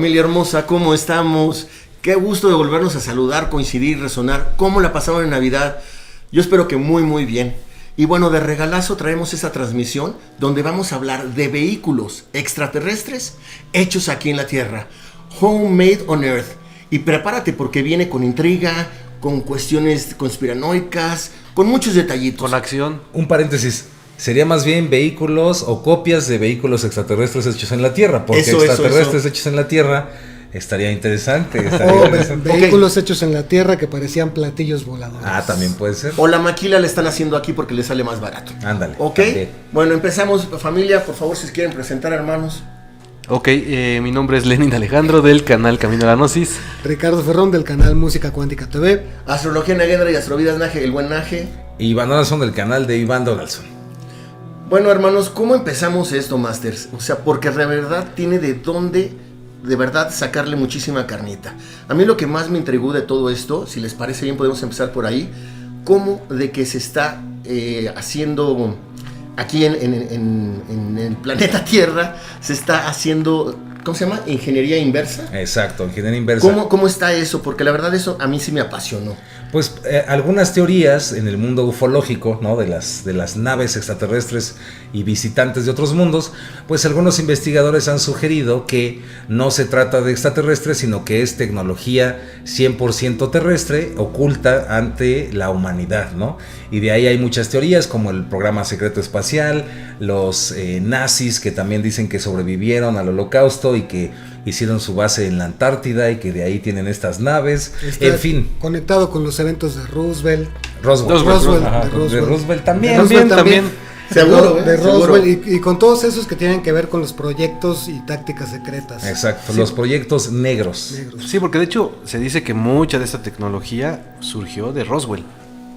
familia hermosa, ¿cómo estamos? Qué gusto de volvernos a saludar, coincidir, resonar. ¿Cómo la pasaron en Navidad? Yo espero que muy, muy bien. Y bueno, de regalazo traemos esa transmisión donde vamos a hablar de vehículos extraterrestres hechos aquí en la Tierra. Homemade on Earth. Y prepárate porque viene con intriga, con cuestiones conspiranoicas, con muchos detallitos. Con acción. Un paréntesis. Sería más bien vehículos o copias de vehículos extraterrestres hechos en la Tierra. Porque extraterrestres hechos en la Tierra estaría interesante. Vehículos hechos en la Tierra que parecían platillos voladores. Ah, también puede ser. O la maquila le están haciendo aquí porque le sale más barato. Ándale. ¿Ok? También. Bueno, empezamos. Familia, por favor, si se quieren presentar, hermanos. Ok, mi nombre es Lenin Alejandro del canal Camino a la Gnosis. Ricardo Ferrón del canal Música Cuántica TV. Astrología Nagendra y Astrovidas Naje, el buen Naje. Y Iván Donaldson del canal de Iván Donaldson. Bueno, hermanos, ¿cómo empezamos esto, Masters? O sea, porque de verdad tiene de dónde, de verdad, sacarle muchísima carnita. A mí lo que más me intrigó de todo esto, si les parece bien, podemos empezar por ahí. ¿Cómo de que se está haciendo aquí en el planeta Tierra, se está haciendo, ¿cómo se llama? Ingeniería inversa. Exacto, ingeniería inversa. ¿Cómo está eso? Porque la verdad eso a mí sí me apasionó. Pues algunas teorías en el mundo ufológico, ¿no? de las naves extraterrestres y visitantes de otros mundos, pues algunos investigadores han sugerido que no se trata de extraterrestres, sino que es tecnología 100% terrestre oculta ante la humanidad, ¿no? Y de ahí hay muchas teorías, como el programa secreto espacial, los nazis que también dicen que sobrevivieron al Holocausto y que hicieron su base en la Antártida y que de ahí tienen estas naves. Está en fin, conectado con los eventos de Roosevelt. De Roosevelt también. Seguro, de seguro. Roswell y con todos esos que tienen que ver con los proyectos y tácticas secretas. Exacto, sí. Los proyectos negros. Sí, porque de hecho se dice que mucha de esta tecnología surgió de Roswell.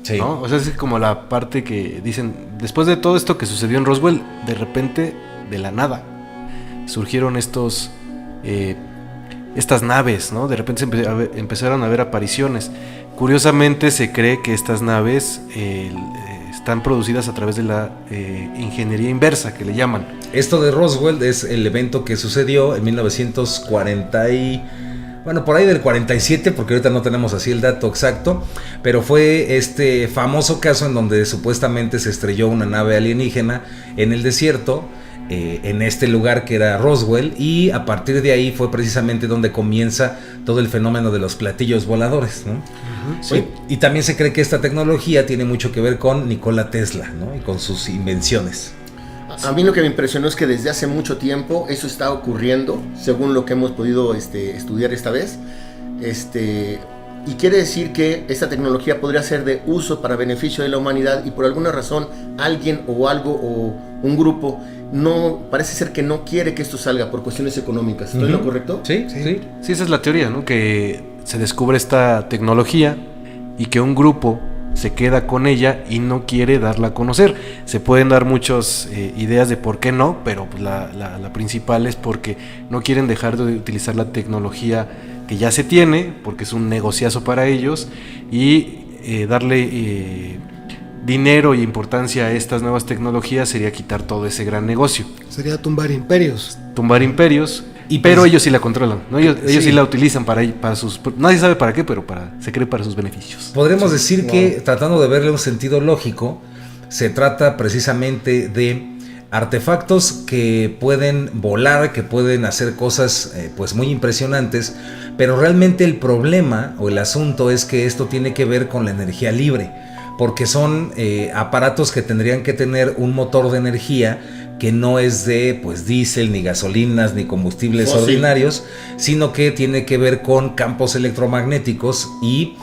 Sí. ¿No? O sea, es como la parte que dicen, después de todo esto que sucedió en Roswell, de repente, de la nada, surgieron estas naves, ¿no? De repente empezaron a haber apariciones. Curiosamente se cree que estas naves están producidas a través de la ingeniería inversa, que le llaman. Esto de Roswell es el evento que sucedió en 1940 y... Bueno, por ahí del 47, porque ahorita no tenemos así el dato exacto, pero fue este famoso caso en donde supuestamente se estrelló una nave alienígena en el desierto, en este lugar que era Roswell, y a partir de ahí fue precisamente donde comienza todo el fenómeno de los platillos voladores, ¿no? Uh-huh, sí. Y también se cree que esta tecnología tiene mucho que ver con Nikola Tesla, ¿no? Y con sus invenciones. A mí lo que me impresionó es que desde hace mucho tiempo eso está ocurriendo, según lo que hemos podido estudiar esta vez. Y quiere decir que esta tecnología podría ser de uso para beneficio de la humanidad y por alguna razón alguien o algo o un grupo parece ser que no quiere que esto salga por cuestiones económicas. ¿Estoy en lo correcto? Sí, esa es la teoría, ¿no? Que se descubre esta tecnología y que un grupo se queda con ella y no quiere darla a conocer. Se pueden dar muchas ideas de por qué no, pero pues la principal es porque no quieren dejar de utilizar la tecnología que ya se tiene, porque es un negociazo para ellos, y darle dinero y importancia a estas nuevas tecnologías sería quitar todo ese gran negocio. Sería tumbar imperios. Pero ellos sí la controlan, ¿no? Ellos sí la utilizan para sus... Nadie sabe para qué, pero se cree para sus beneficios. Podremos decir que, tratando de verle un sentido lógico, se trata precisamente de artefactos que pueden volar, que pueden hacer cosas pues muy impresionantes, pero realmente el problema o el asunto es que esto tiene que ver con la energía libre, porque son aparatos que tendrían que tener un motor de energía que no es de pues diésel, ni gasolinas, ni combustibles ordinarios, sino que tiene que ver con campos electromagnéticos y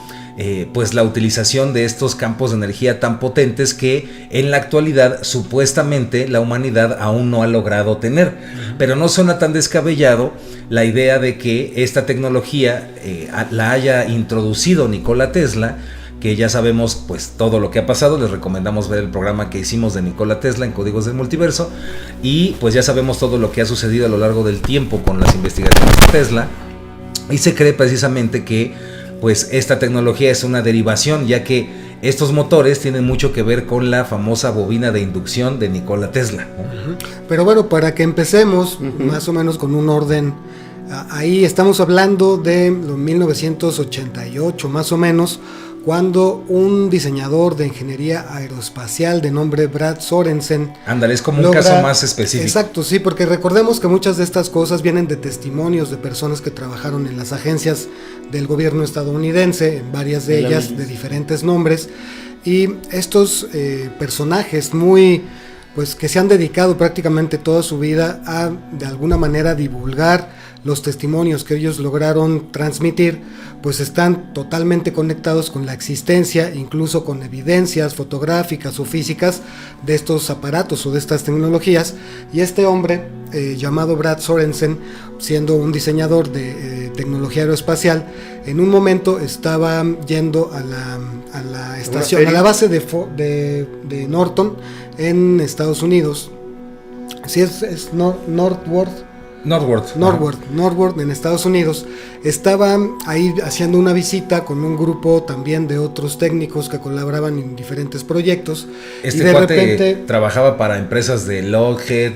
pues la utilización de estos campos de energía tan potentes que en la actualidad supuestamente la humanidad aún no ha logrado tener. Pero no suena tan descabellado la idea de que esta tecnología la haya introducido Nikola Tesla, que ya sabemos pues todo lo que ha pasado. Les recomendamos ver el programa que hicimos de Nikola Tesla en Códigos del Multiverso, y pues ya sabemos todo lo que ha sucedido a lo largo del tiempo con las investigaciones de Tesla, y se cree precisamente que pues esta tecnología es una derivación, ya que estos motores tienen mucho que ver con la famosa bobina de inducción de Nikola Tesla, ¿no? Pero bueno, para que empecemos más o menos con un orden Ahí estamos hablando de los 1988 más o menos, cuando un diseñador de ingeniería aeroespacial de nombre Brad Sorensen... Ándale, es como un caso más específico. Exacto, sí, porque recordemos que muchas de estas cosas vienen de testimonios de personas que trabajaron en las agencias del gobierno estadounidense, en varias de ellas de diferentes nombres, y estos personajes pues que se han dedicado prácticamente toda su vida a, de alguna manera, divulgar los testimonios que ellos lograron transmitir, pues están totalmente conectados con la existencia, incluso con evidencias fotográficas o físicas de estos aparatos o de estas tecnologías. Y este hombre, llamado Brad Sorensen, siendo un diseñador de tecnología aeroespacial, en un momento estaba yendo a la estación, a la base de Norton en Estados Unidos. Sí, es Northward en Estados Unidos. Estaba ahí haciendo una visita con un grupo también de otros técnicos que colaboraban en diferentes proyectos. Este cuate trabajaba para empresas de Lockheed,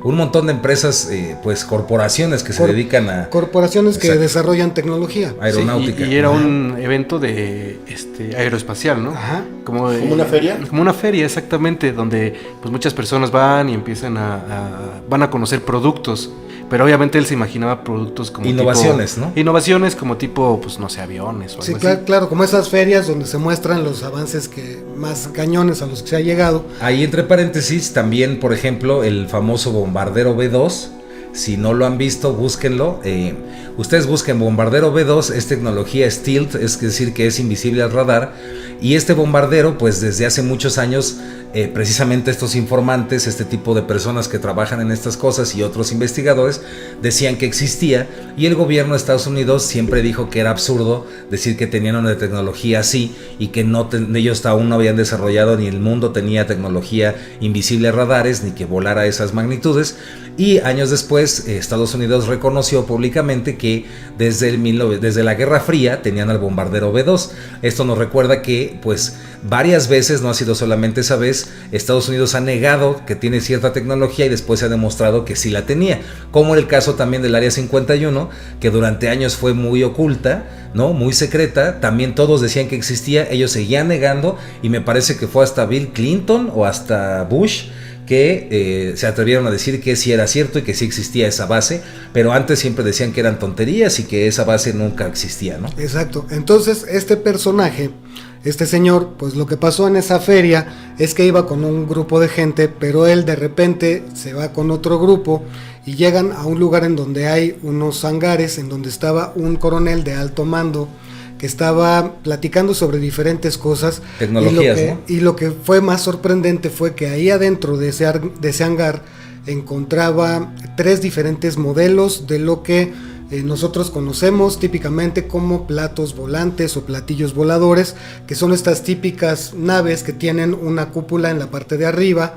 un montón de empresas, pues corporaciones que se dedican a... Corporaciones que desarrollan tecnología. Aeronáutica. Sí, y era un evento de aeroespacial, ¿no? Ajá. ¿Como una feria? Como una feria, exactamente, donde pues muchas personas van y empiezan van a conocer productos. Pero obviamente él se imaginaba productos como innovaciones, ¿no? Innovaciones como tipo, pues no sé, aviones o sí, algo así. Claro, como esas ferias donde se muestran los avances más cañones a los que se ha llegado. Ahí entre paréntesis también, por ejemplo, el famoso bombardero B2. Si no lo han visto, búsquenlo. Ustedes busquen bombardero B2, es tecnología stealth, es decir, que es invisible al radar. Y este bombardero, pues desde hace muchos años, precisamente estos informantes, este tipo de personas que trabajan en estas cosas y otros investigadores, decían que existía. Y el gobierno de Estados Unidos siempre dijo que era absurdo decir que tenían una tecnología así y que ellos aún no habían desarrollado, ni el mundo tenía tecnología invisible a radares, ni que volara a esas magnitudes. Y años después, Estados Unidos reconoció públicamente que desde la Guerra Fría tenían el bombardero B2. Esto nos recuerda que, pues, varias veces, no ha sido solamente esa vez, Estados Unidos ha negado que tiene cierta tecnología y después se ha demostrado que sí la tenía. Como el caso también del Área 51, que durante años fue muy oculta, ¿no? Muy secreta. También todos decían que existía, ellos seguían negando, y me parece que fue hasta Bill Clinton o hasta Bush que se atrevieron a decir que sí era cierto y que sí existía esa base, pero antes siempre decían que eran tonterías y que esa base nunca existía, ¿no? Exacto. Entonces este personaje, este señor, pues lo que pasó en esa feria es que iba con un grupo de gente, pero él de repente se va con otro grupo y llegan a un lugar en donde hay unos hangares, en donde estaba un coronel de alto mando que estaba platicando sobre diferentes cosas, tecnologías, y lo que fue más sorprendente fue que ahí adentro de ese hangar encontraba 3 diferentes modelos de lo que nosotros conocemos típicamente como platos volantes o platillos voladores, que son estas típicas naves que tienen una cúpula en la parte de arriba,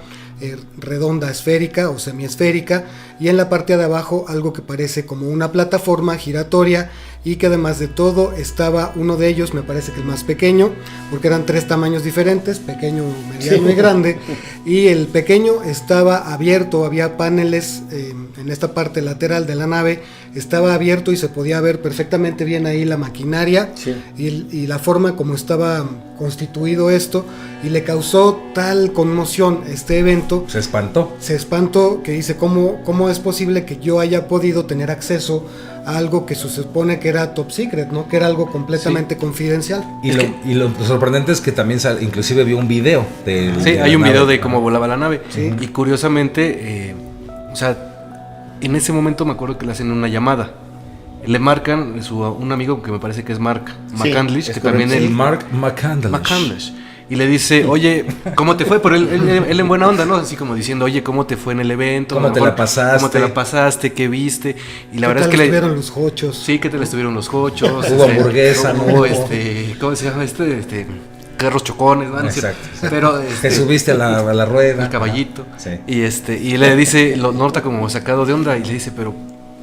redonda, esférica o semiesférica, y en la parte de abajo algo que parece como una plataforma giratoria, y que además de todo estaba uno de ellos, me parece que el más pequeño, porque eran 3 tamaños diferentes, pequeño, mediano y grande, y el pequeño estaba abierto, había paneles en esta parte lateral de la nave, estaba abierto y se podía ver perfectamente bien ahí la maquinaria, sí, y la forma como estaba constituido esto, y le causó tal conmoción este evento. Se espantó, que dice, ¿cómo es posible que yo haya podido tener acceso a algo que se supone que era top secret, ¿no? Que era algo completamente confidencial. Y lo sorprendente es que también inclusive vio un video hay un video de cómo volaba la nave. Sí. Y curiosamente, en ese momento me acuerdo que le hacen una llamada. Le marcan un amigo que me parece que es Mark McCandlish, que también es Mark McCandlish. Y le dice, oye, ¿cómo te fue? Pero él en buena onda, ¿no? Así como diciendo, oye, ¿cómo te fue en el evento? ¿Cómo te la pasaste? ¿Qué viste? Y la ¿Qué verdad es que le estuvieron los jochos? Sí, ¿qué tal estuvieron los jochos? Hubo hamburguesa, ¿no? Hubo ¿cómo se llama carros chocones, ¿no? Exacto. Pero te subiste a la rueda. El caballito. Sí. Y le dice, lo nota como sacado de onda, y le dice, pero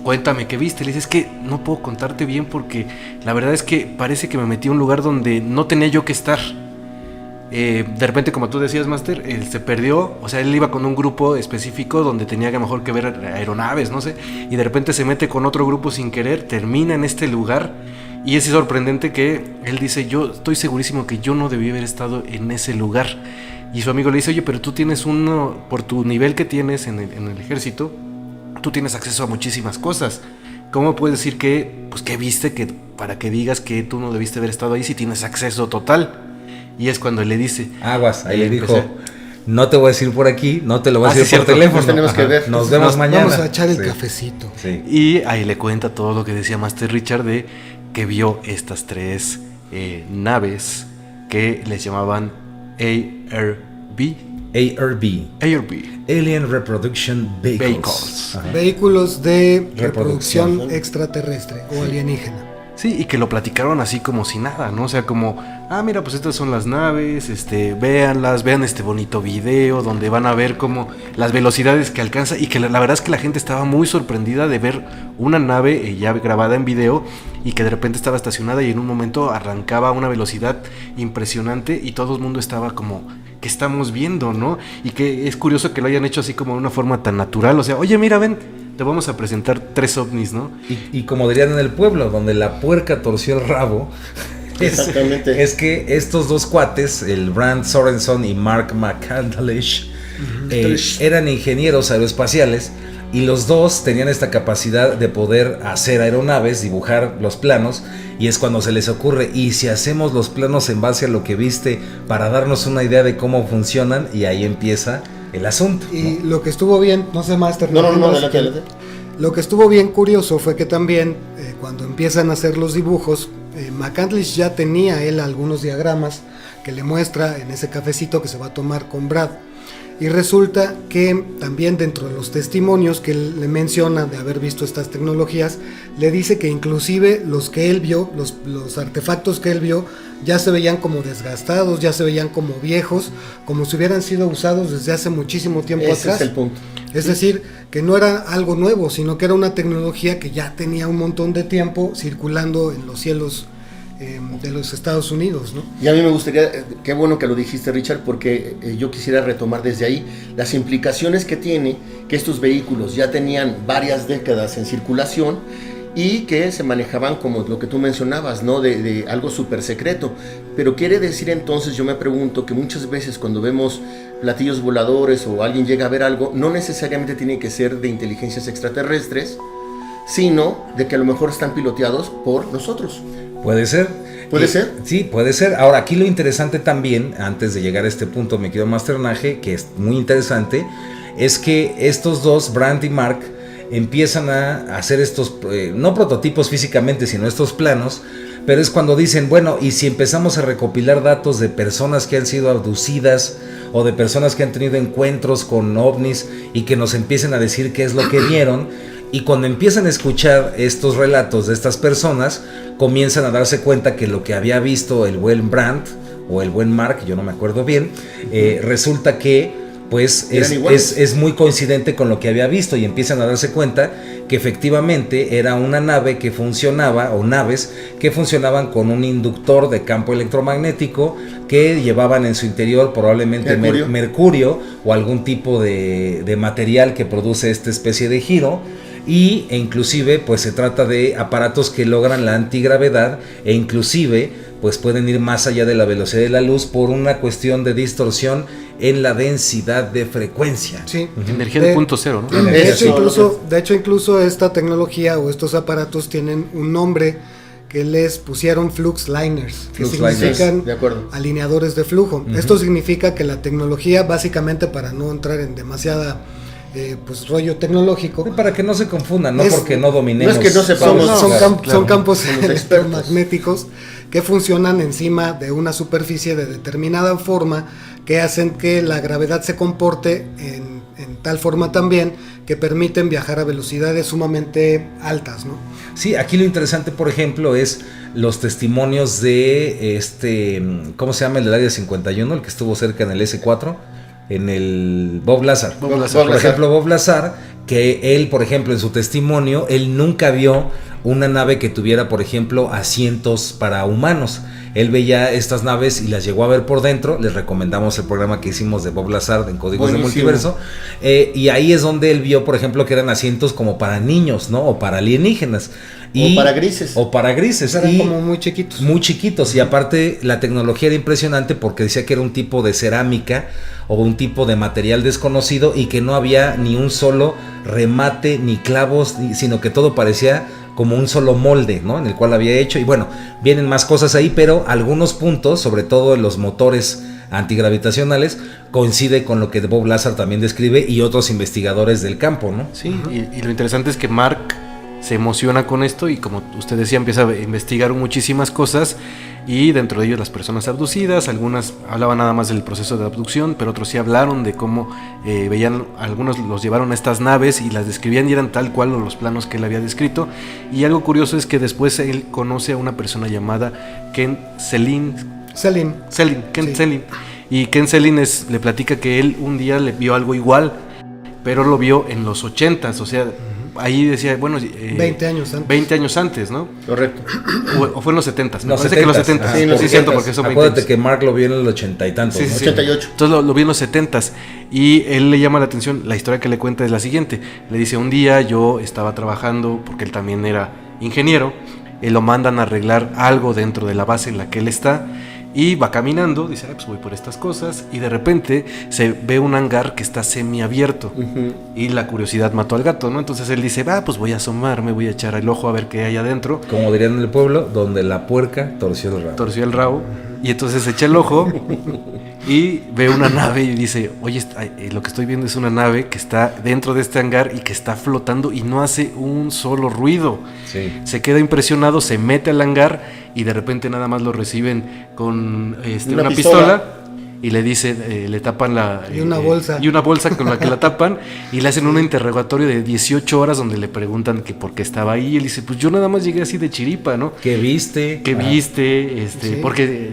cuéntame qué viste. Le dice, es que no puedo contarte bien porque la verdad es que parece que me metí a un lugar donde no tenía yo que estar. de repente, como tú decías, Master, él se perdió, o sea, él iba con un grupo específico donde tenía que mejor que ver aeronaves, no sé, y de repente se mete con otro grupo sin querer, termina en este lugar, y es sorprendente que él dice, yo estoy segurísimo que yo no debí haber estado en ese lugar, y su amigo le dice, oye, pero tú tienes por tu nivel que tienes en el ejército, tú tienes acceso a muchísimas cosas, ¿cómo puedes decir que viste que para que digas que tú no debiste haber estado ahí si tienes acceso total? Y es cuando le dice... Aguas, ahí le dijo, no te voy a decir por aquí, no te lo voy a decir por cierto, teléfono. nos tenemos que ver. Nos vemos mañana. Vamos a echar el cafecito. Sí. Y ahí le cuenta todo lo que decía Master Richard de que vio estas 3 naves que les llamaban ARB. Alien Reproduction Vehicles. Ajá. Vehículos de reproducción extraterrestre o alienígena. Sí, y que lo platicaron así como si nada, ¿no? O sea, como, mira, pues estas son las naves, véanlas, vean este bonito video donde van a ver como las velocidades que alcanza, y que la verdad es que la gente estaba muy sorprendida de ver una nave ya grabada en video y que de repente estaba estacionada y en un momento arrancaba a una velocidad impresionante y todo el mundo estaba como, ¿qué estamos viendo, no? Y que es curioso que lo hayan hecho así como de una forma tan natural, o sea, oye, mira, ven, te vamos a presentar 3 ovnis, ¿no? Y como dirían en el pueblo, donde la puerca torció el rabo, Exactamente. es que estos 2 cuates, el Brand Sorenson y Mark McCandlish, eran ingenieros aeroespaciales, y los dos tenían esta capacidad de poder hacer aeronaves, dibujar los planos, y es cuando se les ocurre, y si hacemos los planos en base a lo que viste para darnos una idea de cómo funcionan, y ahí empieza el asunto, ¿no? Y lo que estuvo bien, no sé, Master. No, adelante. Lo que estuvo bien curioso fue que también cuando empiezan a hacer los dibujos, McCandlish ya tenía él algunos diagramas que le muestra en ese cafecito que se va a tomar con Brad. Y resulta que también dentro de los testimonios que él le menciona de haber visto estas tecnologías, le dice que inclusive los que él vio, los artefactos que él vio, ya se veían como desgastados, ya se veían como viejos, como si hubieran sido usados desde hace muchísimo tiempo Ese atrás. es el punto. Es decir, que no era algo nuevo, sino que era una tecnología que ya tenía un montón de tiempo circulando en los cielos de los Estados Unidos, ¿no? Y a mí me gustaría, qué bueno que lo dijiste, Richard, porque yo quisiera retomar desde ahí las implicaciones que tiene que estos vehículos ya tenían varias décadas en circulación y que se manejaban como lo que tú mencionabas, ¿no? De algo súper secreto. Pero quiere decir entonces, yo me pregunto, que muchas veces cuando vemos platillos voladores o alguien llega a ver algo, no necesariamente tiene que ser de inteligencias extraterrestres, sino de que a lo mejor están piloteados por nosotros. Puede ser. ¿Puede ser? Sí, puede ser. Ahora, aquí lo interesante también, antes de llegar a este punto, me quedo Masternaje, que es muy interesante, es que estos dos, Brand y Mark, empiezan a hacer estos, no prototipos físicamente, sino estos planos, pero es cuando dicen, bueno, y si empezamos a recopilar datos de personas que han sido abducidas o de personas que han tenido encuentros con ovnis y que nos empiecen a decir qué es lo que vieron, y cuando empiezan a escuchar estos relatos de estas personas, comienzan a darse cuenta que lo que había visto el buen Brand o el buen Mark, yo no me acuerdo bien, resulta que pues es muy coincidente con lo que había visto, y empiezan a darse cuenta que efectivamente era una nave que funcionaba, o naves que funcionaban con un inductor de campo electromagnético que llevaban en su interior probablemente mercurio o algún tipo de material que produce esta especie de giro. E inclusive pues se trata de aparatos que logran la antigravedad e inclusive pues pueden ir más allá de la velocidad de la luz por una cuestión de distorsión en la densidad de frecuencia. Sí. Energía de punto cero, ¿no? De hecho, incluso esta tecnología o estos aparatos tienen un nombre que les pusieron flux liners, que significan alineadores de flujo. Esto significa que la tecnología, básicamente, para no entrar en demasiada pues rollo tecnológico, para que no se confundan, no porque no dominemos, no es que no sepamos, son campos electromagnéticos que funcionan encima de una superficie de determinada forma, que hacen que la gravedad se comporte en tal forma también que permiten viajar a velocidades sumamente altas, ¿no? Sí, aquí lo interesante, por ejemplo, es los testimonios de ¿cómo se llama el del Área 51? El que estuvo cerca en el S4, en el Bob Lazar. Por ejemplo, Bob Lazar, que él, por ejemplo, en su testimonio, él nunca vio una nave que tuviera, por ejemplo, asientos para humanos. Él veía estas naves y las llegó a ver por dentro. Les recomendamos el programa que hicimos de Bob Lazar en Códigos Buenísimo. de Multiverso. Y ahí es donde él vio, por ejemplo, que eran asientos como para niños, ¿no? O para alienígenas. O para grises. O para grises. Eran y como muy chiquitos. muy chiquitos. Y aparte la tecnología era impresionante porque decía que era un tipo de cerámica o un tipo de material desconocido y que no había ni un solo remate ni clavos, sino que todo parecía como un solo molde, ¿no? En el cual había hecho. Y bueno, vienen más cosas ahí, pero algunos puntos, sobre todo en los motores antigravitacionales, coincide con lo que Bob Lazar también describe y otros investigadores del campo, ¿no? Sí, y lo interesante es que Mark se emociona con esto y, como usted decía, empieza a investigar muchísimas cosas, y dentro de ellos las personas abducidas. Algunas hablaban nada más del proceso de abducción, pero otros sí hablaron de cómo veían, algunos los llevaron a estas naves y las describían y eran tal cual los planos que él había descrito. Y algo curioso es que después él conoce a una persona llamada Ken Selin. Y Ken Selin le platica que él un día le vio algo igual, pero lo vio en los 80s, o sea, ahí decía, bueno, 20 años antes. 20 años antes, ¿no? Correcto. O fue en los 70s, me Los parece que en los 70s. 70s. Sí, en los Sí, es cierto, 70s. porque son 20 Acuérdate años. que Mark lo vio en el 80 y tantos, Sí, ¿no? sí, 88. Entonces lo vi en los 70s y él le llama la atención. La historia que le cuenta es la siguiente. Le dice, un día yo estaba trabajando, porque él también era ingeniero, lo mandan a arreglar algo dentro de la base en la que él está, y va caminando, dice, pues voy por estas cosas, y de repente se ve un hangar que está semiabierto, y la curiosidad mató al gato, ¿no? Entonces él dice, pues voy a asomarme, voy a echar el ojo a ver qué hay adentro. Como dirían en el pueblo, donde la puerca torció el rabo. Torció el rabo, y entonces echa el ojo y ve una nave y dice, oye, lo que estoy viendo es una nave que está dentro de este hangar y que está flotando y no hace un solo ruido. Sí. Se queda impresionado, se mete al hangar y de repente nada más lo reciben con una pistola. Y le dice, le tapan Y una bolsa. Y una bolsa con la que la tapan, y le hacen un interrogatorio de 18 horas donde le preguntan que por qué estaba ahí. Y él dice, pues yo nada más llegué así de chiripa, ¿no? ¿Qué viste? ¿Qué viste? Sí.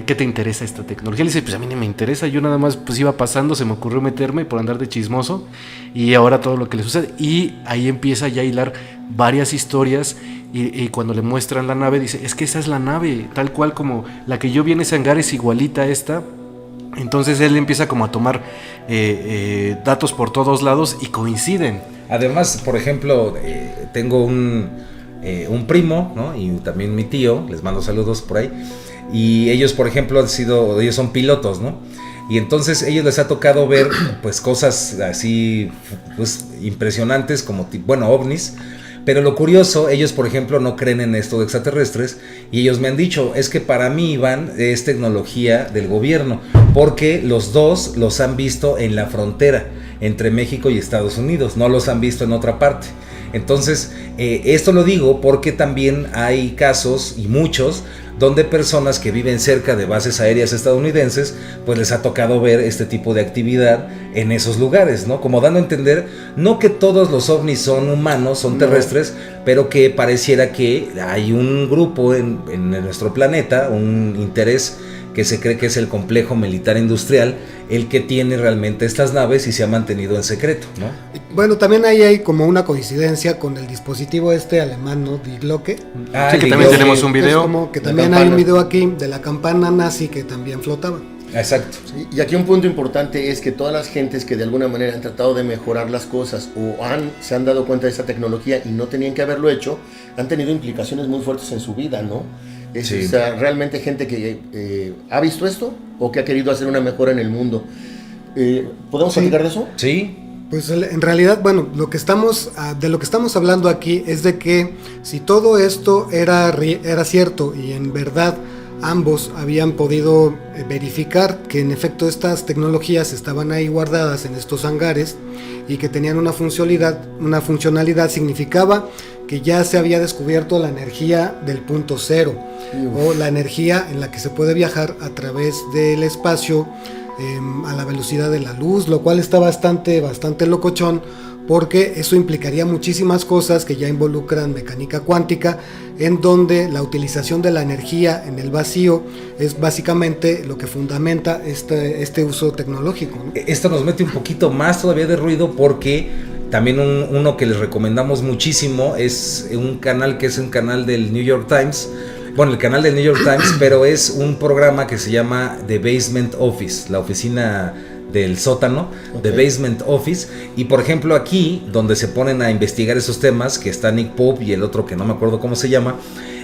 ¿Qué te interesa esta tecnología? Él dice, pues a mí no me interesa, yo nada más pues iba pasando, se me ocurrió meterme por andar de chismoso, y ahora todo lo que le sucede. Y ahí empieza ya a hilar varias historias, y cuando le muestran la nave, dice, es que esa es la nave, tal cual como la que yo vi en ese hangar es igualita a esta. Entonces él empieza como a tomar datos por todos lados y coinciden. Además, por ejemplo, tengo un primo, ¿no? Y también mi tío, les mando saludos por ahí. Y ellos, por ejemplo, ellos son pilotos, ¿no? Y entonces ellos les ha tocado ver pues cosas así pues impresionantes como ovnis. Pero lo curioso, ellos por ejemplo no creen en esto de extraterrestres, y ellos me han dicho, es que para mí, Iván, es tecnología del gobierno, porque los dos los han visto en la frontera entre México y Estados Unidos, no los han visto en otra parte. Entonces, esto lo digo porque también hay casos, y muchos, donde personas que viven cerca de bases aéreas estadounidenses, pues les ha tocado ver este tipo de actividad en esos lugares, ¿no? Como dando a entender, no que todos los ovnis son humanos, son terrestres, pero que pareciera que hay un grupo en nuestro planeta, un interés que se cree que es el complejo militar industrial, el que tiene realmente estas naves y se ha mantenido en secreto, ¿no? Bueno, también ahí hay como una coincidencia con el dispositivo alemán, ¿no? Die Glocke. Sí, que también tenemos un video. Es como que también hay un video aquí de la campana nazi que también flotaba. Exacto. Y aquí un punto importante es que todas las gentes que de alguna manera han tratado de mejorar las cosas o se han dado cuenta de esta tecnología y no tenían que haberlo hecho, han tenido implicaciones muy fuertes en su vida, ¿no? Sí. O sea, realmente gente que ha visto esto o que ha querido hacer una mejora en el mundo. ¿Podemos platicar de eso? Sí. Pues en realidad, bueno, de lo que estamos hablando aquí es de que si todo esto era cierto y en verdad ambos habían podido verificar que en efecto estas tecnologías estaban ahí guardadas en estos hangares y que tenían una funcionalidad, significaba que ya se había descubierto la energía del punto cero, o la energía en la que se puede viajar a través del espacio a la velocidad de la luz, lo cual está bastante locochón, porque eso implicaría muchísimas cosas que ya involucran mecánica cuántica, en donde la utilización de la energía en el vacío es básicamente lo que fundamenta este uso tecnológico, ¿no? Esto nos mete un poquito más todavía de ruido porque También uno que les recomendamos muchísimo es un canal que es un canal del New York Times. Bueno, el canal del New York Times, pero es un programa que se llama The Basement Office, la oficina del sótano, The Basement Office. Y por ejemplo aquí, donde se ponen a investigar esos temas, que está Nick Pope y el otro que no me acuerdo cómo se llama,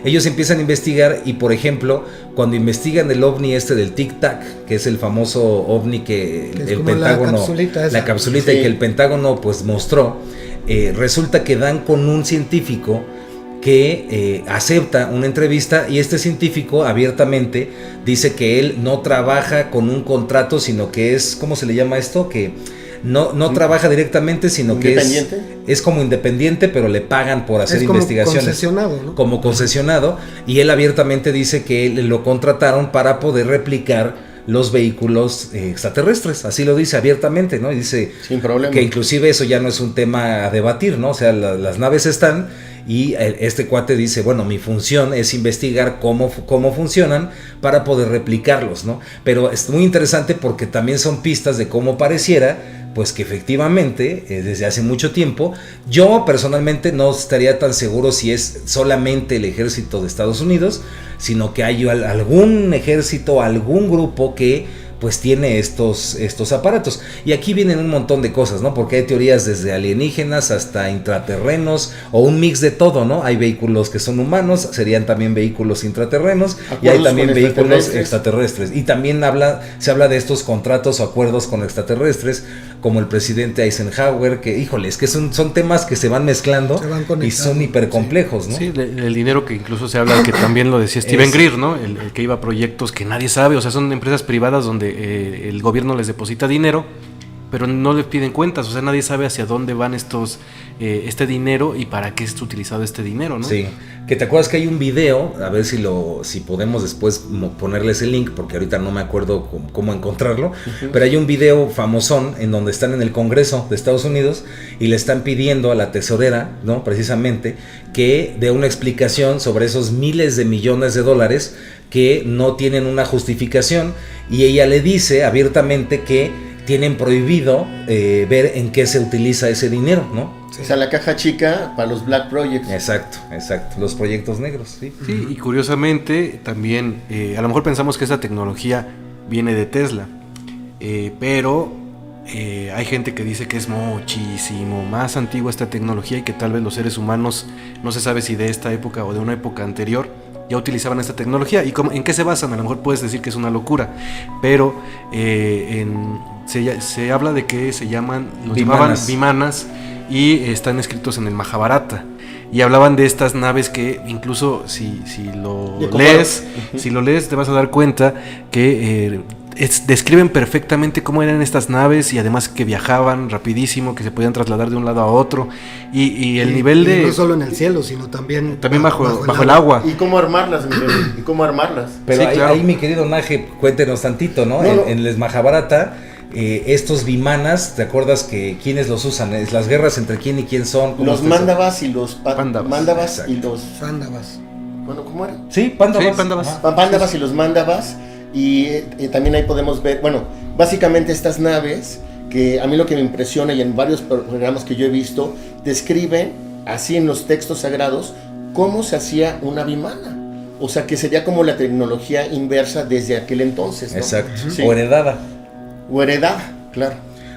ellos empiezan a investigar y por ejemplo, cuando investigan el ovni del Tic Tac, que es el famoso ovni que el Pentágono, la capsulita y que el Pentágono pues mostró, resulta que dan con un científico que acepta una entrevista y este científico abiertamente dice que él no trabaja con un contrato, sino que es, ¿cómo se le llama esto? Que no trabaja directamente, sino que es como independiente, pero le pagan por hacer investigaciones. Como concesionado, ¿no? Como concesionado, y él abiertamente dice que lo contrataron para poder replicar los vehículos extraterrestres, así lo dice abiertamente, ¿no? Y dice sin problema, que inclusive eso ya no es un tema a debatir, ¿no? O sea, las naves están y este cuate dice, bueno, mi función es investigar cómo funcionan para poder replicarlos, ¿no? Pero es muy interesante porque también son pistas de cómo pareciera pues que efectivamente desde hace mucho tiempo, yo personalmente no estaría tan seguro si es solamente el ejército de Estados Unidos, sino que hay algún ejército, algún grupo que pues tiene estos aparatos. Y aquí vienen un montón de cosas, ¿no? Porque hay teorías desde alienígenas hasta intraterrenos o un mix de todo, ¿no? Hay vehículos que son humanos, serían también vehículos intraterrenos y hay también vehículos extraterrestres. Y también se habla de estos contratos o acuerdos con extraterrestres, como el presidente Eisenhower, que híjole, es que son temas que se van mezclando y son hipercomplejos, ¿no? Sí, el dinero que incluso se habla, que también lo decía Steven Greer, ¿no? El que iba a proyectos que nadie sabe, o sea, son empresas privadas donde el gobierno les deposita dinero, pero no les piden cuentas, o sea, nadie sabe hacia dónde van este dinero y para qué es utilizado este dinero, ¿no? Sí, que te acuerdas que hay un video, a ver si podemos después ponerles el link, porque ahorita no me acuerdo cómo encontrarlo, pero hay un video famosón en donde están en el Congreso de Estados Unidos y le están pidiendo a la tesorera, ¿no? Precisamente, que dé una explicación sobre esos miles de millones de dólares que no tienen una justificación, y ella le dice abiertamente que tienen prohibido ver en qué se utiliza ese dinero, ¿no? Sí. O sea, la caja chica para los Black Projects. Exacto, los proyectos negros, sí. Sí, y curiosamente también, a lo mejor pensamos que esa tecnología viene de Tesla, pero hay gente que dice que es muchísimo más antigua esta tecnología y que tal vez los seres humanos, no se sabe si de esta época o de una época anterior, ya utilizaban esta tecnología. ¿Y en qué se basan? A lo mejor puedes decir que es una locura, pero se habla de que se llamaban vimanas y están escritos en el Mahabharata. Y hablaban de estas naves que incluso si lo lees te vas a dar cuenta que describen perfectamente cómo eran estas naves y además que viajaban rapidísimo, que se podían trasladar de un lado a otro y el nivel de... No solo en el cielo, sino también bajo el agua. ¿Y cómo armarlas? Pero sí, claro. ahí mi querido Naje, cuéntenos tantito, ¿no? En el Mahabharata, estos vimanas, ¿te acuerdas que quiénes los usan? ¿Las guerras entre quién y quién son? Los Mándavas y los Pándavas y los... Pándavas. Bueno, ¿cómo era? Sí, Pándavas. Sí, Pándavas. Pándavas y los Mándavas. Y también ahí podemos ver, bueno, básicamente estas naves, que a mí lo que me impresiona y en varios programas que yo he visto, describen así en los textos sagrados cómo se hacía una vimana. O sea, que sería como la tecnología inversa desde aquel entonces, ¿no? Exacto, sí. O heredada, claro.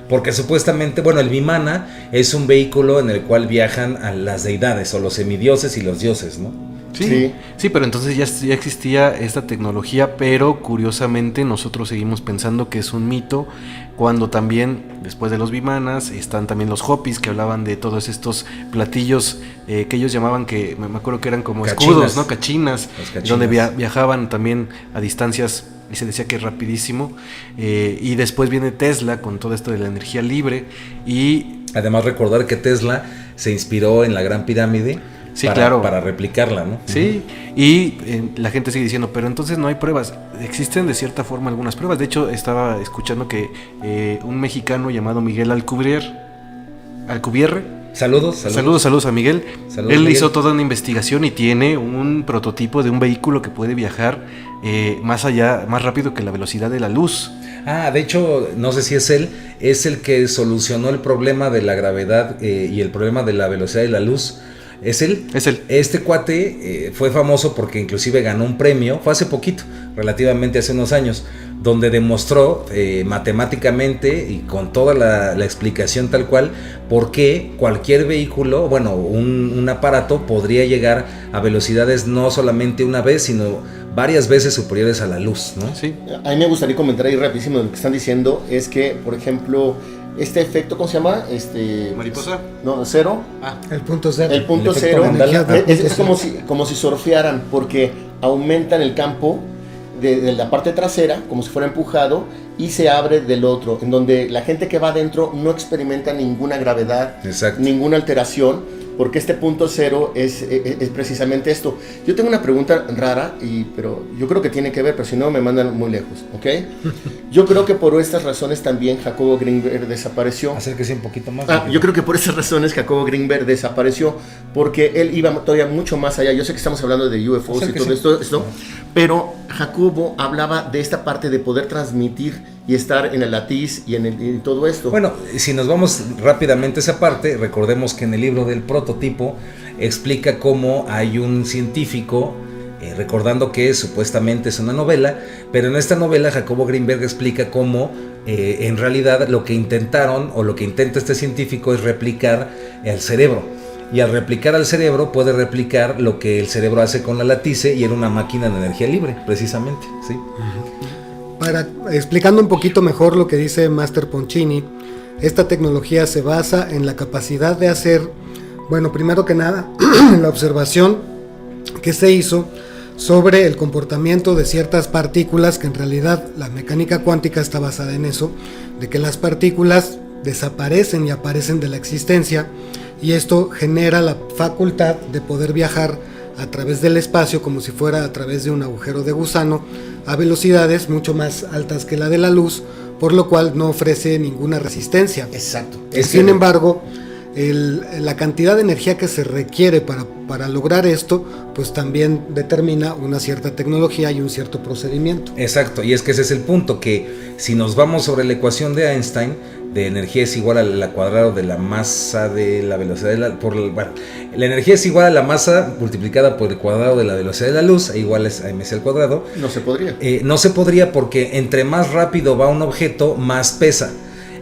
Porque supuestamente, bueno, el vimana es un vehículo en el cual viajan a las deidades o los semidioses y los dioses, ¿no? Sí, pero entonces ya existía esta tecnología, pero curiosamente nosotros seguimos pensando que es un mito, cuando también después de los vimanas están también los hopis, que hablaban de todos estos platillos que ellos llamaban, que me acuerdo que eran como cachinas. Escudos, ¿no? Cachinas, donde viajaban también a distancias y se decía que rapidísimo, y después viene Tesla con todo esto de la energía libre y... Además recordar que Tesla se inspiró en la Gran Pirámide. Sí, claro. Para replicarla, ¿no? Sí, y la gente sigue diciendo, pero entonces no hay pruebas. Existen de cierta forma algunas pruebas. De hecho, estaba escuchando que un mexicano llamado Miguel Alcubierre, Saludos a Miguel. Saludos, Él Miguel. hizo toda una investigación y tiene un prototipo de un vehículo que puede viajar más rápido que la velocidad de la luz. De hecho, no sé si es él, es el que solucionó el problema de la gravedad y el problema de la velocidad de la luz. ¿Es él? Es él. Este cuate fue famoso porque inclusive ganó un premio, fue hace poquito, relativamente hace unos años, donde demostró matemáticamente y con toda la explicación tal cual por qué cualquier vehículo, bueno, un aparato podría llegar a velocidades no solamente una vez, sino varias veces superiores a la luz, ¿no? Sí. A mí me gustaría comentar ahí rapidísimo lo que están diciendo, es que, por ejemplo, este efecto, ¿cómo se llama? ¿Mariposa? No, cero. El punto cero. El punto El efecto cero Mandela. es como si surfearan, porque aumentan el campo de la parte trasera, como si fuera empujado, y se abre del otro, en donde la gente que va adentro no experimenta ninguna gravedad, Exacto. ninguna alteración, porque este punto cero es precisamente esto. Yo tengo una pregunta rara, pero yo creo que tiene que ver, pero si no me mandan muy lejos, ¿ok? Yo creo que por estas razones también Jacobo Greenberg desapareció. Acérquese un poquito más. Yo creo que por esas razones Jacobo Greenberg desapareció, porque él iba todavía mucho más allá. Yo sé que estamos hablando de UFOs y todo esto, pero Jacobo hablaba de esta parte de poder transmitir y estar en el latiz y en todo esto. Bueno, si nos vamos rápidamente a esa parte, recordemos que en el libro del prototipo explica cómo hay un científico, recordando que supuestamente es una novela, pero en esta novela Jacobo Greenberg explica cómo en realidad lo que intentaron o lo que intenta este científico es replicar el cerebro. Y al replicar al cerebro puede replicar lo que el cerebro hace con la latice, y era una máquina de energía libre, precisamente, ¿sí? Explicando un poquito mejor lo que dice Master Poncini, esta tecnología se basa en la capacidad de hacer, bueno, primero que nada, la observación que se hizo sobre el comportamiento de ciertas partículas, que en realidad la mecánica cuántica está basada en eso, de que las partículas desaparecen y aparecen de la existencia, y esto genera la facultad de poder viajar a través del espacio como si fuera a través de un agujero de gusano a velocidades mucho más altas que la de la luz, por lo cual no ofrece ninguna resistencia. Exacto. Sin embargo, la cantidad de energía que se requiere para lograr esto, pues también determina una cierta tecnología y un cierto procedimiento. Exacto, y es que ese es el punto, que si nos vamos sobre la ecuación de Einstein, de energía es igual al cuadrado de la masa de la velocidad de la energía es igual a la masa multiplicada por el cuadrado de la velocidad de la luz, igual es a mc al cuadrado. No se podría. No se podría, porque entre más rápido va un objeto, más pesa.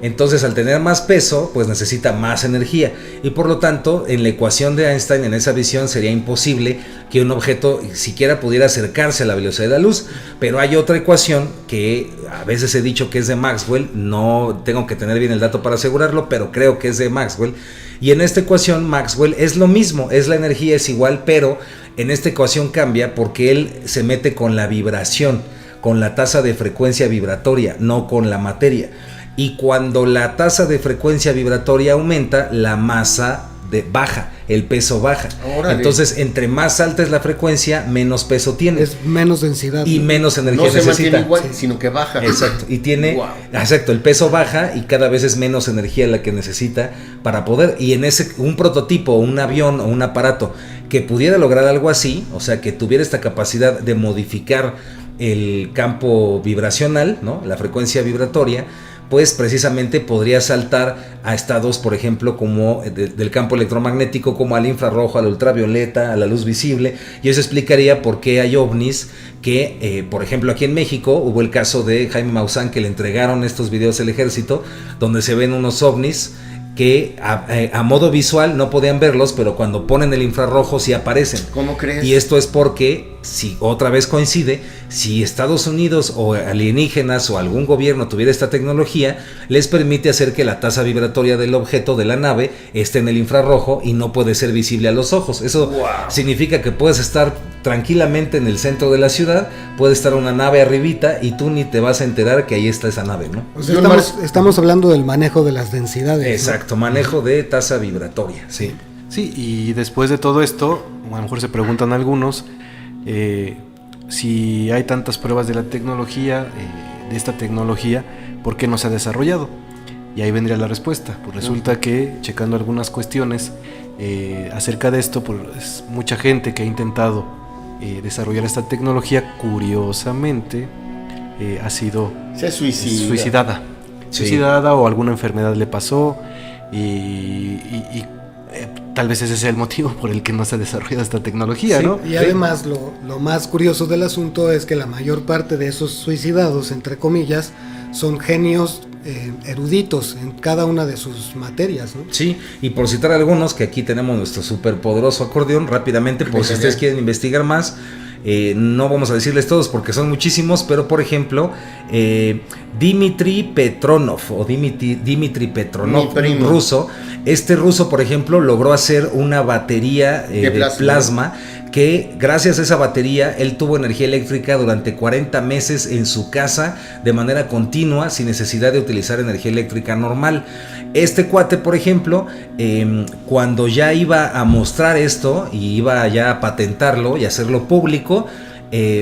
Entonces, al tener más peso, pues necesita más energía, y por lo tanto, en la ecuación de Einstein, en esa visión, sería imposible que un objeto siquiera pudiera acercarse a la velocidad de la luz. Pero hay otra ecuación que a veces he dicho que es de Maxwell, no tengo que tener bien el dato para asegurarlo, pero creo que es de Maxwell, y en esta ecuación Maxwell es lo mismo, es la energía es igual, pero en esta ecuación cambia porque él se mete con la vibración, con la tasa de frecuencia vibratoria, no con la materia. Y cuando la tasa de frecuencia vibratoria aumenta, la masa baja, el peso baja. Órale. Entonces, entre más alta es la frecuencia, menos peso tiene. Es menos densidad. Y menos energía No se necesita. mantiene igual, sino que baja. Exacto. Y tiene, Wow. exacto, el peso baja y cada vez es menos energía la que necesita para poder. Y en un prototipo, un avión o un aparato que pudiera lograr algo así, o sea, que tuviera esta capacidad de modificar el campo vibracional, ¿no? La frecuencia vibratoria, pues precisamente podría saltar a estados, por ejemplo, como del campo electromagnético, como al infrarrojo, al ultravioleta, a la luz visible, y eso explicaría por qué hay ovnis que, por ejemplo, aquí en México hubo el caso de Jaime Maussan, que le entregaron estos videos al ejército, donde se ven unos ovnis que a modo visual no podían verlos, pero cuando ponen el infrarrojo sí aparecen. ¿Cómo crees? Y esto es porque, si otra vez coincide, si Estados Unidos o alienígenas o algún gobierno tuviera esta tecnología, les permite hacer que la tasa vibratoria del objeto de la nave esté en el infrarrojo y no puede ser visible a los ojos. Eso significa que puedes estar tranquilamente en el centro de la ciudad, puede estar una nave arribita y tú ni te vas a enterar que ahí está esa nave, ¿no? O sea, estamos hablando del manejo de las densidades. Exacto, manejo de tasa vibratoria, sí. Sí, y después de todo esto, a lo mejor se preguntan algunos si hay tantas pruebas de la tecnología, de esta tecnología, ¿por qué no se ha desarrollado? Y ahí vendría la respuesta. Pues resulta que, checando algunas cuestiones acerca de esto, pues mucha gente que ha intentado desarrollar esta tecnología, curiosamente, ha sido suicidada. Sí. Suicidada, o alguna enfermedad le pasó, y tal vez ese sea el motivo por el que no se ha desarrollado esta tecnología, Sí, ¿no? y además lo más curioso del asunto es que la mayor parte de esos suicidados, entre comillas, son genios eruditos en cada una de sus materias, ¿no? Sí, y por citar algunos, que aquí tenemos nuestro superpoderoso acordeón, rápidamente, por si ustedes quieren investigar más, no vamos a decirles todos porque son muchísimos, pero por ejemplo, Dmitry Petronov, un ruso. Este ruso, por ejemplo, logró hacer una batería de plasma, que gracias a esa batería él tuvo energía eléctrica durante 40 meses en su casa de manera continua, sin necesidad de utilizar energía eléctrica normal. Este cuate, por ejemplo, cuando ya iba a mostrar esto y iba ya a patentarlo y hacerlo público,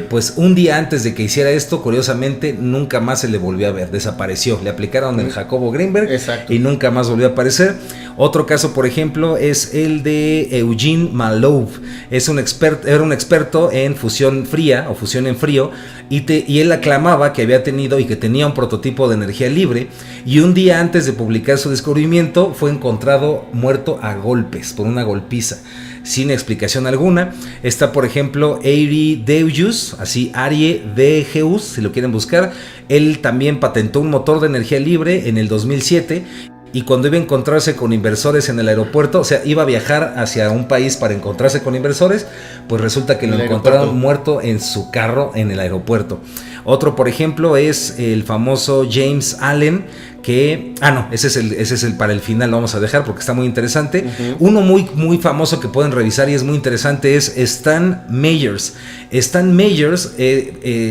pues un día antes de que hiciera esto, curiosamente, nunca más se le volvió a ver, desapareció. Le aplicaron el Jacobo Greenberg. Exacto. Y nunca más volvió a aparecer. Otro caso, por ejemplo, es el de Eugene Malov. Era un experto en fusión fría o fusión en frío, y él aclamaba que había tenido y que tenía un prototipo de energía libre, y un día antes de publicar su descubrimiento fue encontrado muerto a golpes, por una golpiza, sin explicación alguna. Está, por ejemplo, Arie Deugius, así Arie Deugius, si lo quieren buscar. Él también patentó un motor de energía libre en el 2007, y cuando iba a encontrarse con inversores en el aeropuerto, o sea, iba a viajar hacia un país para encontrarse con inversores, pues resulta que lo encontraron muerto en su carro en el aeropuerto. Otro, por ejemplo, es el famoso James Allen, que... ese es el para el final, lo vamos a dejar porque está muy interesante. Uno muy, muy famoso que pueden revisar y es muy interesante es Stan Meyers. Stan Meyers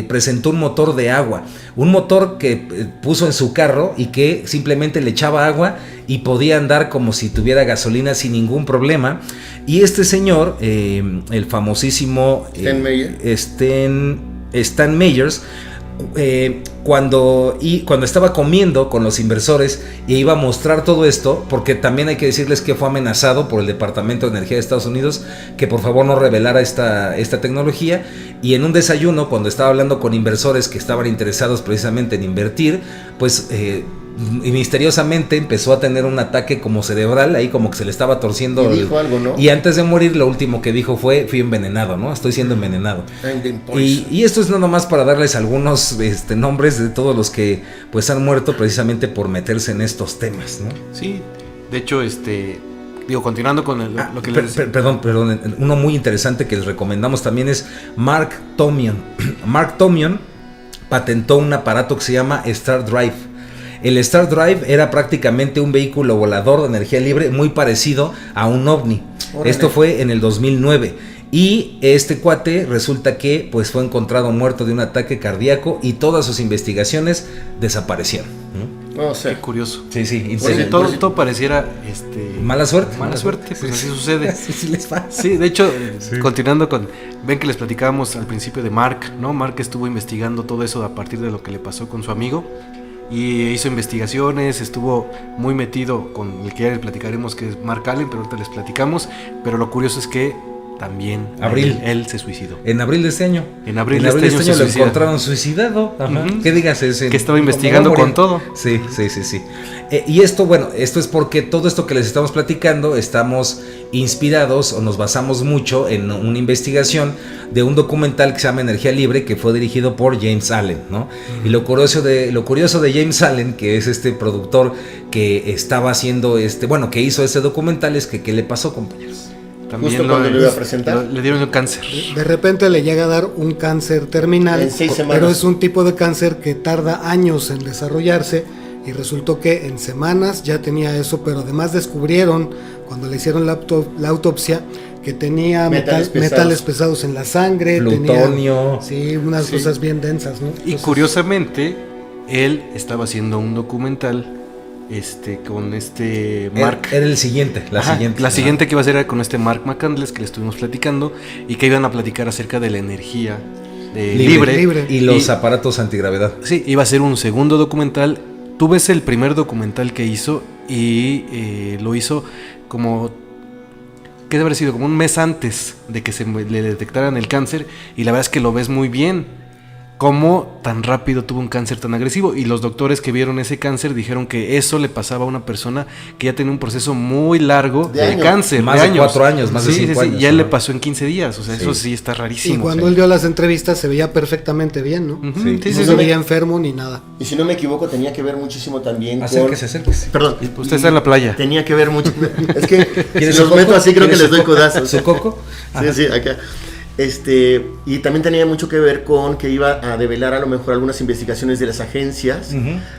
presentó un motor de agua, un motor que puso en su carro y que simplemente le echaba agua y podía andar como si tuviera gasolina sin ningún problema. Y este señor, el famosísimo Stan Meyers, cuando estaba comiendo con los inversores e iba a mostrar todo esto, porque también hay que decirles que fue amenazado por el Departamento de Energía de Estados Unidos que por favor no revelara esta tecnología, y en un desayuno, cuando estaba hablando con inversores que estaban interesados precisamente en invertir, pues y misteriosamente empezó a tener un ataque como cerebral, ahí como que se le estaba torciendo. Y dijo algo, ¿no? Y antes de morir, lo último que dijo fue: fui envenenado, ¿no? Estoy siendo envenenado. Y esto es no nomás para darles algunos nombres de todos los que pues han muerto precisamente por meterse en estos temas, ¿no? Sí, de hecho, continuando con lo que les... Perdón, uno muy interesante que les recomendamos también es Mark Tomion. Mark Tomion patentó un aparato que se llama Star Drive. El Star Drive era prácticamente un vehículo volador de energía libre muy parecido a un ovni. Órale. Esto fue en el 2009. Y este cuate resulta que pues fue encontrado muerto de un ataque cardíaco y todas sus investigaciones desaparecieron. No sé. Qué curioso. Sí. Sí, todo pareciera mala suerte. Mala suerte, pues sí. Así sucede. Sí les pasa. Sí, de hecho, continuando ven que les platicábamos al principio de Mark, ¿no? Mark estuvo investigando todo eso a partir de lo que le pasó con su amigo. Y hizo investigaciones, estuvo muy metido con el que ya les platicaremos, que es Mark Allen, pero ahorita les platicamos. Pero lo curioso es que también él se suicidó. En abril de este año. En abril de este año lo encontraron suicidado. Ajá. ¿Qué digas? Que estaba investigando con todo. Sí. Y esto es porque todo esto que les estamos platicando, estamos inspirados o nos basamos mucho en una investigación de un documental que se llama Energía Libre, que fue dirigido por James Allen, ¿no? Y lo curioso de James Allen, que es este productor que estaba haciendo que hizo este documental, es que ¿qué le pasó, compañeros? También justo cuando lo iba a presentar, le dieron un cáncer. De repente le llega a dar un cáncer terminal, en 6 semanas. Pero es un tipo de cáncer que tarda años en desarrollarse, y resultó que en semanas ya tenía eso, pero además descubrieron, cuando le hicieron la autopsia, que tenía metales pesados en la sangre, plutonio, unas cosas bien densas, ¿no? Y curiosamente, él estaba haciendo un documental con Mark. Era el siguiente, la siguiente que iba a ser con Mark McCandless, que le estuvimos platicando, y que iban a platicar acerca de la energía libre y los aparatos antigravedad. Sí, iba a ser un segundo documental tú ves el primer documental que hizo y lo hizo como, ¿qué debe haber sido? Como un mes antes de que le detectaran el cáncer, y la verdad es que lo ves muy bien. Cómo tan rápido tuvo un cáncer tan agresivo, y los doctores que vieron ese cáncer dijeron que eso le pasaba a una persona que ya tenía un proceso muy largo de cáncer, más de 4 años, más de 5 años. Y a él le pasó en 15 días, o sea, eso sí está rarísimo. Y cuando él dio las entrevistas se veía perfectamente bien, ¿no? No se veía enfermo ni nada. Y si no me equivoco, tenía que ver muchísimo también acérquese. Perdón. Usted está en la playa. Tenía que ver mucho. Es que ¿Quieres si los su meto coco? así creo que les doy coco? codazos. ¿Su coco? Sí, acá. Y también tenía mucho que ver con que iba a develar a lo mejor algunas investigaciones de las agencias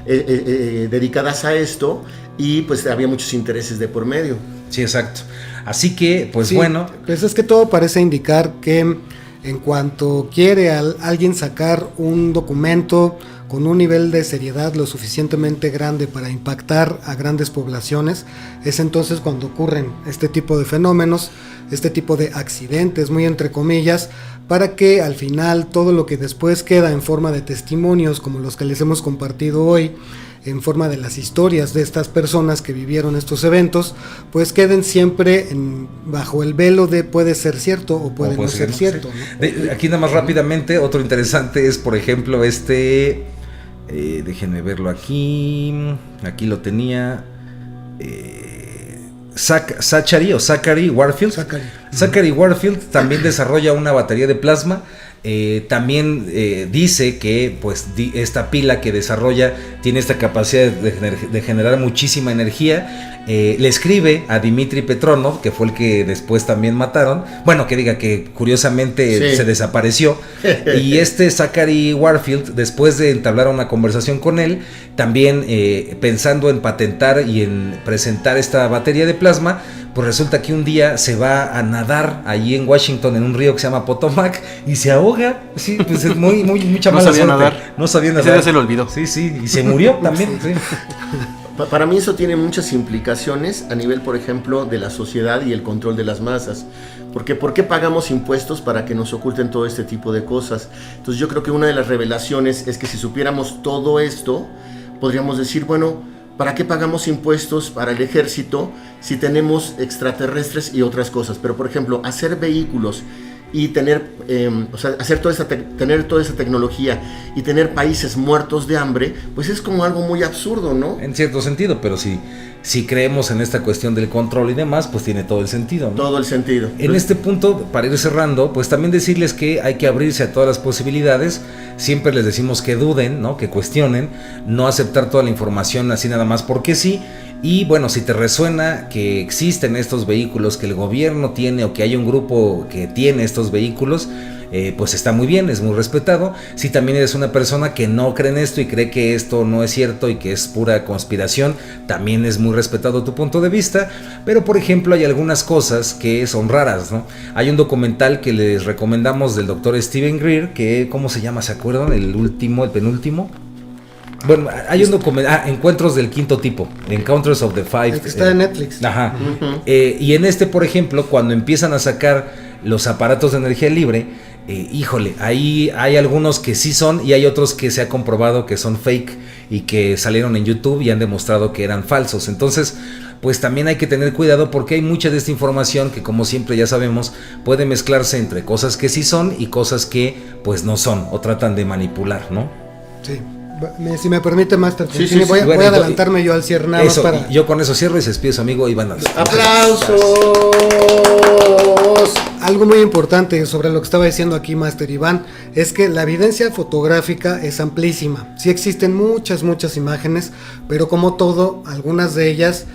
dedicadas a esto, y pues había muchos intereses de por medio. Sí, exacto. Así que, pues Sí, bueno. Pues es que todo parece indicar que en cuanto quiere alguien sacar un documento con un nivel de seriedad lo suficientemente grande para impactar a grandes poblaciones, es entonces cuando ocurren este tipo de fenómenos, este tipo de accidentes, muy entre comillas, para que al final todo lo que después queda en forma de testimonios, como los que les hemos compartido hoy, en forma de las historias de estas personas que vivieron estos eventos, pues queden siempre bajo el velo de puede ser cierto o puede no ser cierto, ¿no? Aquí nada más rápidamente, otro interesante es, por ejemplo, déjenme verlo aquí lo tenía, Zachary Warfield. Zachary Warfield también desarrolla una batería de plasma. También dice que pues esta pila que desarrolla tiene esta capacidad de generar muchísima energía. Le escribe a Dmitry Petronov, que fue el que después también mataron. Bueno, que diga que curiosamente se desapareció. Y Zachary Warfield, después de entablar una conversación con él, también pensando en patentar y en presentar esta batería de plasma, pues resulta que un día se va a nadar allí en Washington en un río que se llama Potomac y se ahoga. Sí, pues es mucha mala suerte. No sabía nadar. Ese día se lo olvidó. Sí, y se murió también. Sí. Para mí eso tiene muchas implicaciones a nivel, por ejemplo, de la sociedad y el control de las masas. Porque ¿por qué pagamos impuestos para que nos oculten todo este tipo de cosas? Entonces yo creo que una de las revelaciones es que si supiéramos todo esto, podríamos decir, bueno, ¿para qué pagamos impuestos para el ejército si tenemos extraterrestres y otras cosas? Pero, por ejemplo, hacer vehículos y tener, tener toda esa tecnología y tener países muertos de hambre, pues es como algo muy absurdo, ¿no? En cierto sentido, pero si creemos en esta cuestión del control y demás, pues tiene todo el sentido, ¿no? Todo el sentido. En este punto, para ir cerrando, pues también decirles que hay que abrirse a todas las posibilidades. Siempre les decimos que duden, ¿no? Que cuestionen, no aceptar toda la información así nada más porque sí. Y bueno, si te resuena que existen estos vehículos, que el gobierno tiene o que hay un grupo que tiene estos vehículos, pues está muy bien, es muy respetado. Si también eres una persona que no cree en esto y cree que esto no es cierto y que es pura conspiración, también es muy respetado tu punto de vista. Pero por ejemplo hay algunas cosas que son raras, ¿no? Hay un documental que les recomendamos del doctor Steven Greer, que ¿cómo se llama? ¿Se acuerdan? El penúltimo. Bueno, hay un documental, Encuentros del Quinto Tipo, Encounters of the Five. El que está en Netflix. Ajá. Y en por ejemplo, cuando empiezan a sacar los aparatos de energía libre, híjole, ahí hay algunos que sí son y hay otros que se ha comprobado que son fake y que salieron en YouTube y han demostrado que eran falsos. Entonces, pues también hay que tener cuidado porque hay mucha de esta información que, como siempre ya sabemos, puede mezclarse entre cosas que sí son y cosas que pues no son o tratan de manipular, ¿no? Sí. Si me permite, Master, sí, voy a adelantarme yo al cierre nada más para... Yo con eso cierro y se despide su amigo Iván. ¡Aplausos! Algo muy importante sobre lo que estaba diciendo aquí Master Iván es que la evidencia fotográfica es amplísima. Sí existen muchas imágenes, pero como todo, algunas de ellas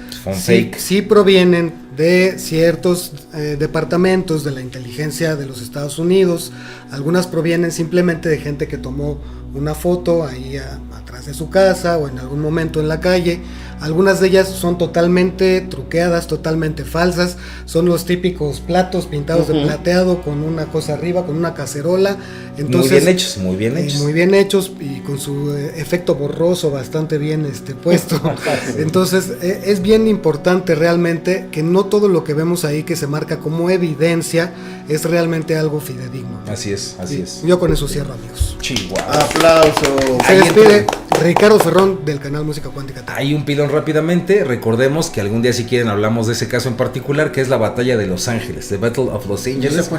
sí provienen de ciertos departamentos de la inteligencia de los Estados Unidos. Algunas provienen simplemente de gente que tomó una foto ahí atrás de su casa o en algún momento en la calle. Algunas de ellas son totalmente truqueadas, totalmente falsas. Son los típicos platos pintados de plateado con una cosa arriba, con una cacerola. Entonces, muy bien hechos y con su efecto borroso bastante bien puesto. Entonces es bien importante realmente que no todo lo que vemos ahí que se marca como evidencia es realmente algo fidedigno. Así es. Yo con eso cierro, amigos. Chihuahua. Aplausos. Se despide Ricardo Ferrón del canal Música Cuántica. Hay un pilón rápidamente. Recordemos que algún día, si quieren, hablamos de ese caso en particular, que es la batalla de Los Ángeles, The Battle of Los Angeles,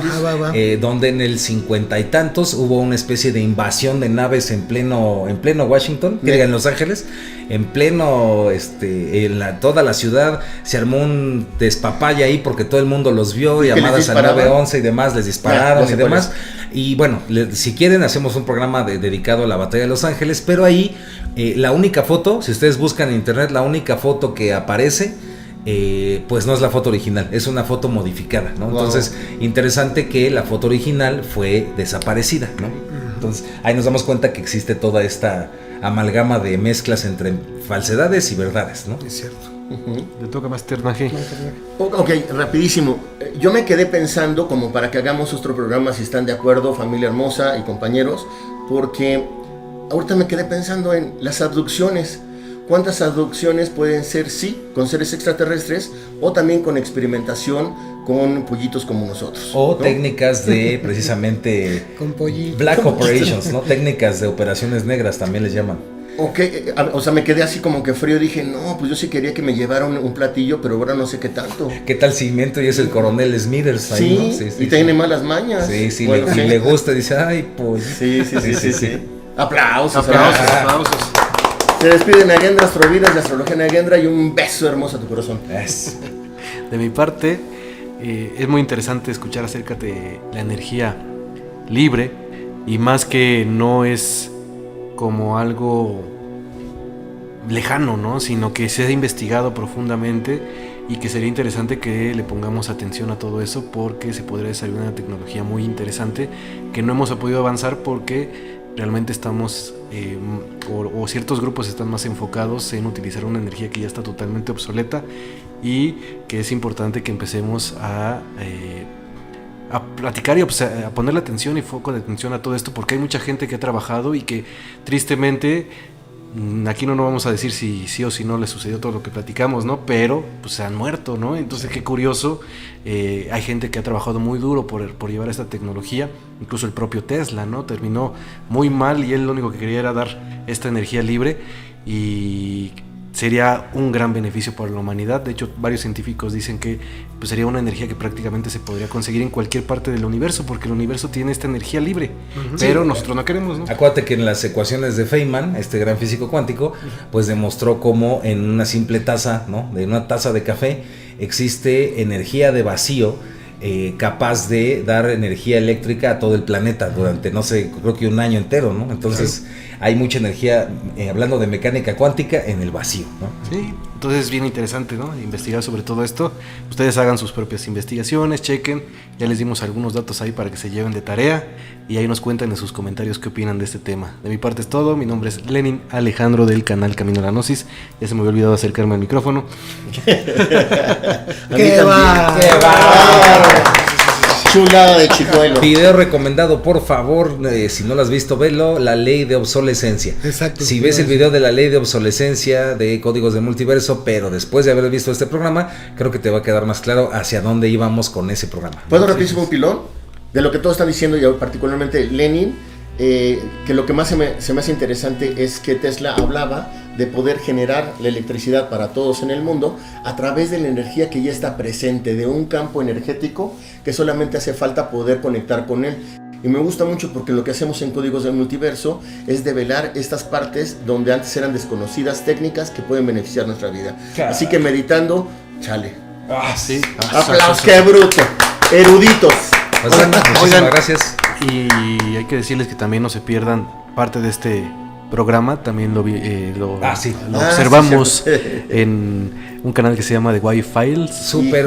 donde en el 50 y tantos hubo una especie de invasión de naves en pleno Washington, que diga, en Los Ángeles, en pleno, toda la ciudad se armó un despapalle ahí porque todo el mundo los vio, llamadas al 911 y demás, les dispararon y demás. Y bueno, si quieren, hacemos un programa dedicado a la batalla de Los Ángeles, pero ahí la única foto, si ustedes buscan en internet, la única foto que aparece, pues no es la foto original, es una foto modificada, ¿no? Wow. Entonces, interesante que la foto original fue desaparecida, ¿no? Entonces, ahí nos damos cuenta que existe toda esta amalgama de mezclas entre falsedades y verdades, ¿no? Es cierto. Le toca más Ternaje. Ok, rapidísimo. Yo me quedé pensando, como para que hagamos otro programa, si están de acuerdo, familia hermosa y compañeros, porque ahorita me quedé pensando en las abducciones. ¿Cuántas abducciones pueden ser, sí, con seres extraterrestres o también con experimentación con pollitos como nosotros? O ¿no? técnicas de, precisamente, con pollitos. Black Operations, ¿no? Técnicas de operaciones negras también les llaman. Ok, o sea, me quedé así como que frío, dije, no, pues yo sí quería que me llevaran un platillo, pero ahora no sé qué tanto. ¿Qué tal si invento y es el coronel Smithers ahí, sí, ¿no? Sí, y tiene malas mañas. Sí, bueno, y le gusta, dice, ay, pues. Sí. Aplausos. Aplausos. Se despide Nagendra Astrovidas de Astrología Nagendra y un beso hermoso a tu corazón. De mi parte, es muy interesante escuchar acerca de la energía libre, y más que no es como algo lejano, ¿no? Sino que se ha investigado profundamente y que sería interesante que le pongamos atención a todo eso, porque se podría desarrollar una tecnología muy interesante que no hemos podido avanzar porque realmente estamos o ciertos grupos están más enfocados en utilizar una energía que ya está totalmente obsoleta, y que es importante que empecemos a platicar y a ponerle atención y foco de atención a todo esto, porque hay mucha gente que ha trabajado y que tristemente, aquí no vamos a decir si sí o si no le sucedió todo lo que platicamos, ¿no? Pero pues se han muerto, ¿no? Entonces qué curioso, hay gente que ha trabajado muy duro por llevar esta tecnología, incluso el propio Tesla, ¿no? Terminó muy mal y él lo único que quería era dar esta energía libre, y sería un gran beneficio para la humanidad. De hecho, varios científicos dicen que pues, sería una energía que prácticamente se podría conseguir en cualquier parte del universo, porque el universo tiene esta energía libre, pero nosotros no queremos, ¿no? Acuérdate que en las ecuaciones de Feynman, este gran físico cuántico, pues demostró cómo en una simple taza, ¿no? De una taza de café existe energía de vacío, capaz de dar energía eléctrica a todo el planeta durante, no sé, creo que un año entero, ¿no? Entonces hay mucha energía, hablando de mecánica cuántica, en el vacío, ¿no? Sí, entonces es bien interesante, ¿no? Investigar sobre todo esto. Ustedes hagan sus propias investigaciones, chequen, ya les dimos algunos datos ahí para que se lleven de tarea, y ahí nos cuentan en sus comentarios qué opinan de este tema. De mi parte es todo. Mi nombre es Lenin Alejandro del canal Camino a la Gnosis. Ya se me había olvidado acercarme al micrófono. ¡Qué va! Chulada de chicuelo. Video recomendado, por favor, si no lo has visto, velo, La Ley de Obsolescencia. Exacto. Si ves el video de La Ley de Obsolescencia de Códigos del Multiverso, pero después de haber visto este programa, creo que te va a quedar más claro hacia dónde íbamos con ese programa. ¿Puedo rapidísimo un pilón? De lo que todos están diciendo, y particularmente Lenin, que lo que más se me hace interesante es que Tesla hablaba de poder generar la electricidad para todos en el mundo a través de la energía que ya está presente, de un campo energético que solamente hace falta poder conectar con él. Y me gusta mucho porque lo que hacemos en Códigos del Multiverso es develar estas partes donde antes eran desconocidas, técnicas que pueden beneficiar nuestra vida. Claro. Así que meditando, chale. Sí. ¡Aplausos! ¡Qué bruto! Eruditos. Muchísimas gracias. Y hay que decirles que también no se pierdan parte de este programa. También lo observamos en un canal que se llama The Wi Files. Super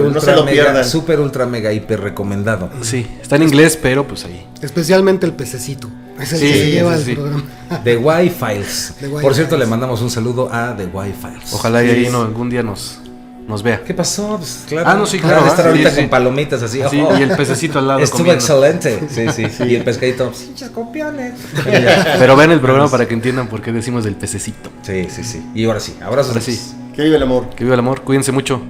ultra mega hiper recomendado. Sí, está en inglés, pero pues ahí. Especialmente el pececito. Es el que se lleva el programa. The Wi Files. Por cierto, le mandamos un saludo a The Wi Files. Ojalá y ahí algún día nos vea. ¿Qué pasó? Pues, claro. No, sí, claro. Estar ahorita con palomitas así. Sí, y el pececito al lado. Estuvo comiendo. Excelente. Sí. Y el pescadito. ¡Pinches copiones! Pero vean el programa para que entiendan por qué decimos del pececito. Sí. Y ahora sí, abrazos. Que viva el amor. Que viva el amor. Cuídense mucho.